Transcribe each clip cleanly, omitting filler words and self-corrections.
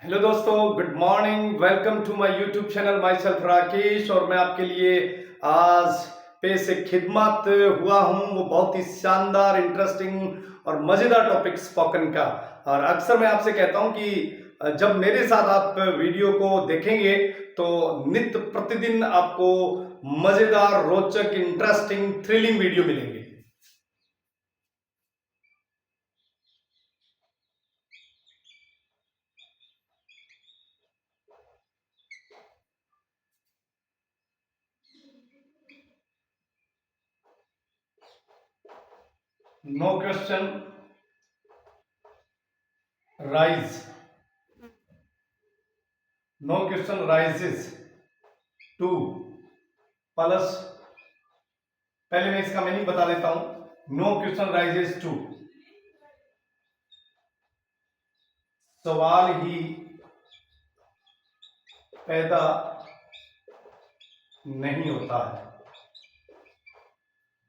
Hello दोस्तों, good morning. Welcome to my YouTube channel. Myself Rakesh. और मैं आपके लिए आज पेश एक खिदमत हुआ हूँ, वो बहुत ही शानदार, इंटरेस्टिंग और मज़ेदार टॉपिक स्पोकन का। और अक्सर मैं आपसे कहता हूँ कि जब मेरे साथ आप वीडियो को देखेंगे तो नित्य प्रतिदिन आपको मज़ेदार, रोचक, इंटरेस्टिंग, थ्रिलिंग वीडियो मिलेंगे। No question rise, no question rises to plus. पहले मैं इसका मीनिंग बता देता हूं। नो क्वेश्चन राइजेस टू, सवाल ही पैदा नहीं होता है।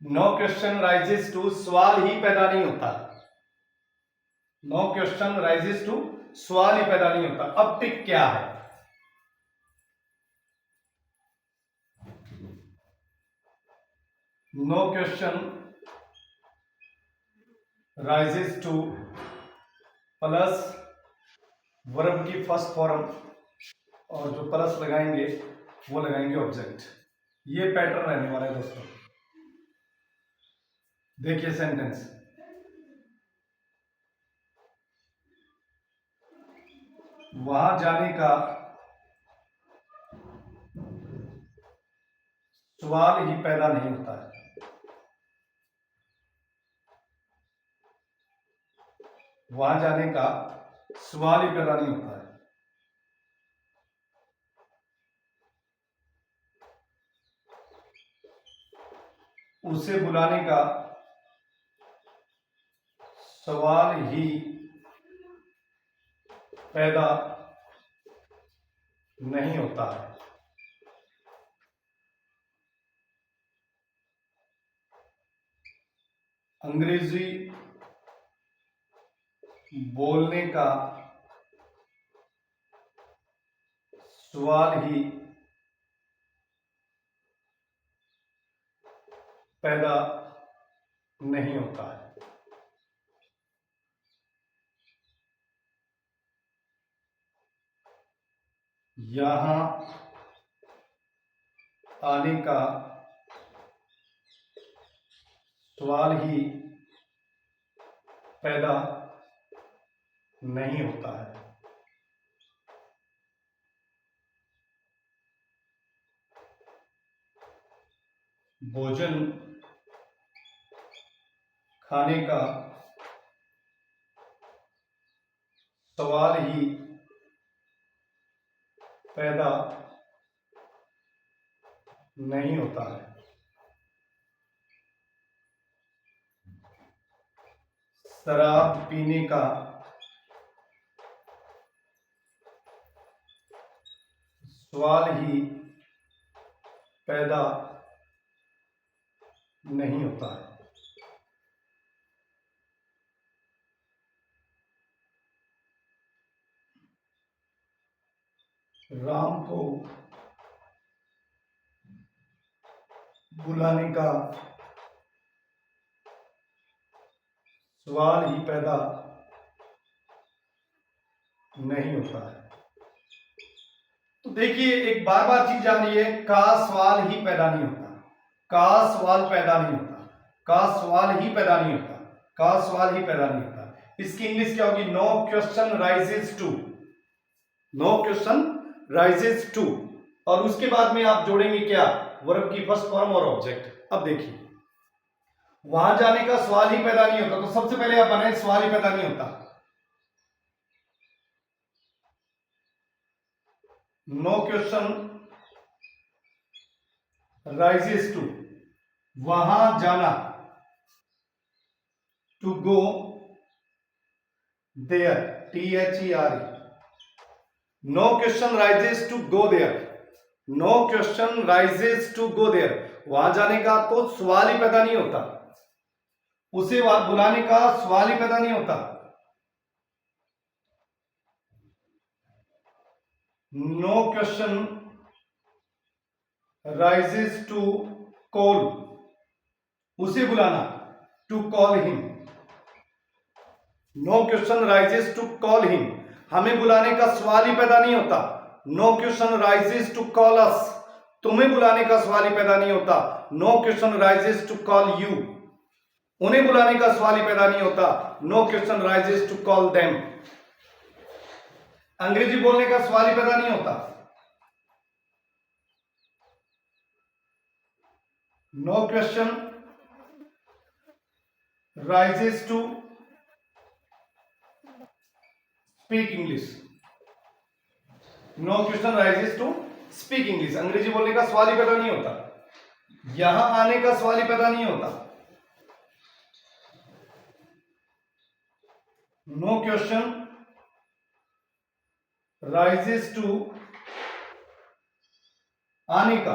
नो क्वेश्चन राइजेस टू, सवाल ही पैदा नहीं होता। नो क्वेश्चन राइजेस टू, सवाल ही पैदा नहीं होता। अब टिक क्या है? No question rises to plus verb की फर्स्ट फॉर्म, और जो प्लस लगाएंगे वो लगाएंगे ऑब्जेक्ट। ये पैटर्न रहने वाला है दोस्तों। देखिए सेंटेंस, वहां जाने का सवाल ही पैदा नहीं होता है। वहां जाने का सवाल ही पैदा नहीं होता है। उसे बुलाने का सवाल ही पैदा नहीं होता है। अंग्रेजी बोलने का सवाल ही पैदा नहीं होता है। यहां आने का सवाल ही पैदा नहीं होता है। भोजन खाने का सवाल ही पैदा नहीं होता है। शराब पीने का सवाल ही पैदा नहीं होता है। राम को बुलाने का सवाल ही पैदा नहीं होता है। तो देखिए, एक बार बार चीज आ रही है, का सवाल ही पैदा नहीं होता, का सवाल पैदा नहीं होता, का सवाल ही पैदा नहीं होता, का सवाल ही पैदा नहीं होता। इसकी इंग्लिश क्या होगी? No question rises to, no question rises to. और उसके बाद में आप जोड़ेंगे क्या? वर्ब की फर्स्ट फॉर्म और ऑब्जेक्ट। अब देखिए, वहां जाने का सवाल ही पैदा नहीं होता, तो सबसे पहले आप बनाए सवाल ही पैदा नहीं होता। नो क्वेश्चन राइजेस टू, वहां जाना, to go there, THERE। No question rises to go there, no question rises to go there. वहां जाने का तो सवाल ही पैदा नहीं होता, उसे बुलाने का सवाल ही पैदा नहीं होता। No question rises to call, उसे बुलाना, to call him. No question rises to call him, हमें बुलाने का सवाल ही पैदा नहीं होता। No question rises to call us, तुम्हें बुलाने का सवाल ही पैदा नहीं होता। No question rises to call you, उन्हें बुलाने का सवाल ही पैदा नहीं होता। No question rises to call them, अंग्रेजी बोलने का सवाल ही पैदा नहीं होता। No question rises to speak English, no question rises to speak English, अंग्रेजी बोलने का सवाल ही पैदा नहीं होता, यहां आने का सवाल ही पैदा नहीं होता। नो क्वेश्चन राइजेस टू आने का,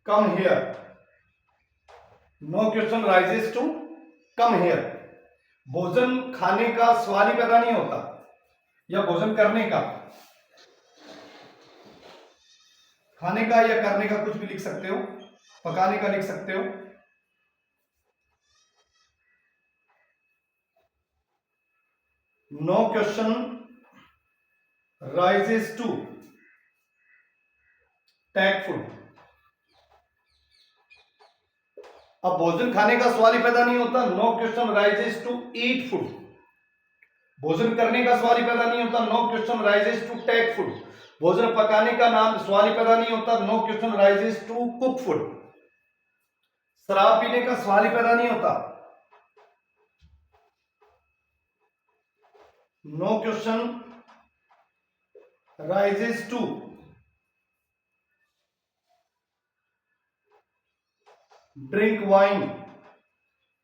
come here, no question rises to come here, भोजन खाने का सवाल ही पैदा नहीं होता, या भोजन करने का, खाने का या करने का कुछ भी लिख सकते हो, पकाने का लिख सकते हो। No question rises to take food, अब भोजन खाने का सवाल ही पैदा नहीं होता। No question rises to eat food, भोजन करने का सवाल ही पैदा नहीं होता। No question rises to take food, भोजन पकाने का नाम सवाल ही पैदा नहीं होता। No question rises to cook food, शराब पीने का सवाल ही पैदा नहीं होता। No question rises to drink wine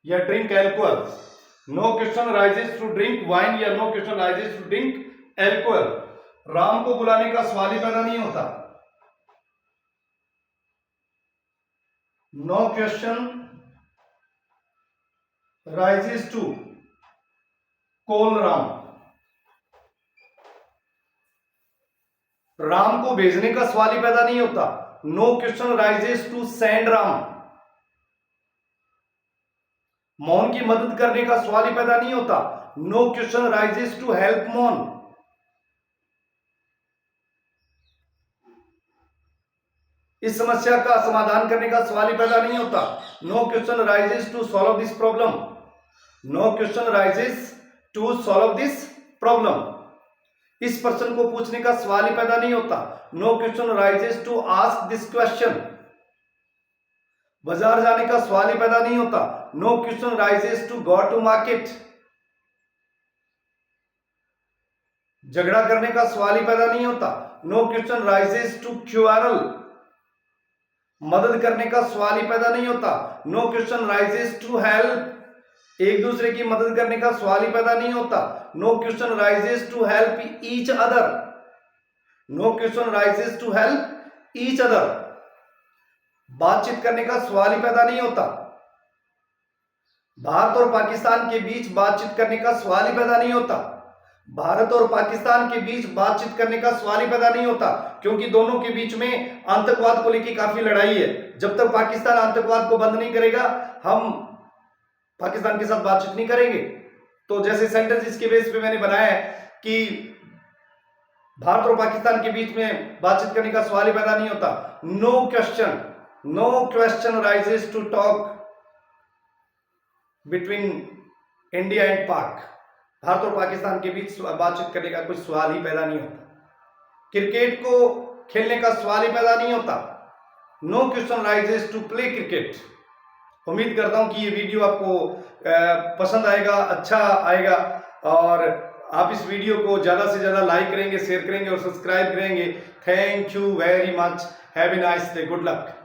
या drink alcohol, no question rises to drink wine या no question rises to drink alcohol, Ram को बुलाने का सवाल ही पैदा नहीं होता। No question rises to call Ram, Ram को भेजने का सवाल ही पैदा नहीं होता। No question rises to send Ram, Mohan की मदद करने का सवाल ही पैदा नहीं होता। No question rises to help Mohan, इस समस्या का समाधान करने का सवाल ही पैदा नहीं होता। No question rises to solve this problem, no question rises to solve this problem, इस प्रश्न को पूछने का सवाल ही पैदा नहीं होता। No question rises to ask this question, बाजार जाने का सवाल ही पैदा नहीं होता। No question rises to go to market, झगड़ा करने का सवाल ही पैदा नहीं होता। No question rises to quarrel, मदद करने का सवाल ही पैदा नहीं होता। No question rises to help, एक दूसरे की मदद करने का सवाल ही पैदा नहीं होता। No question rises to help each other, no question rises to help each other, बातचीत करने का सवाल ही पैदा नहीं होता। भारत और पाकिस्तान के बीच बातचीत करने का सवाल ही पैदा नहीं होता। भारत और पाकिस्तान के बीच बातचीत करने का सवाल ही पैदा नहीं होता, क्योंकि दोनों के बीच में आतंकवाद को लेकर काफी लड़ाई है। जब तक पाकिस्तान आतंकवाद को बंद नहीं करेगा, हम पाकिस्तान के साथ बातचीत नहीं करेंगे। तो जैसे सेंटेंस इसके बेस पे मैंने बनाया है कि भारत और पाकिस्तान के बीच में बातचीत करने का सवाल ही पैदा नहीं होता। No question rises to talk between India and Pak, Bharat और पाकिस्तान के बीच बातचीत करने का कोई सवाल ही पैदा नहीं होता। क्रिकेट को खेलने का सवाल ही पैदा नहीं होता। No question rises to play cricket. उम्मीद करता हूं कि ये वीडियो आपको पसंद आएगा, अच्छा आएगा, और आप इस वीडियो को ज़्यादा से ज़्यादा लाइक करेंगे, शेयर करेंगे और सब्सक्राइब करेंगे। Thank you very much, have a nice day, good luck.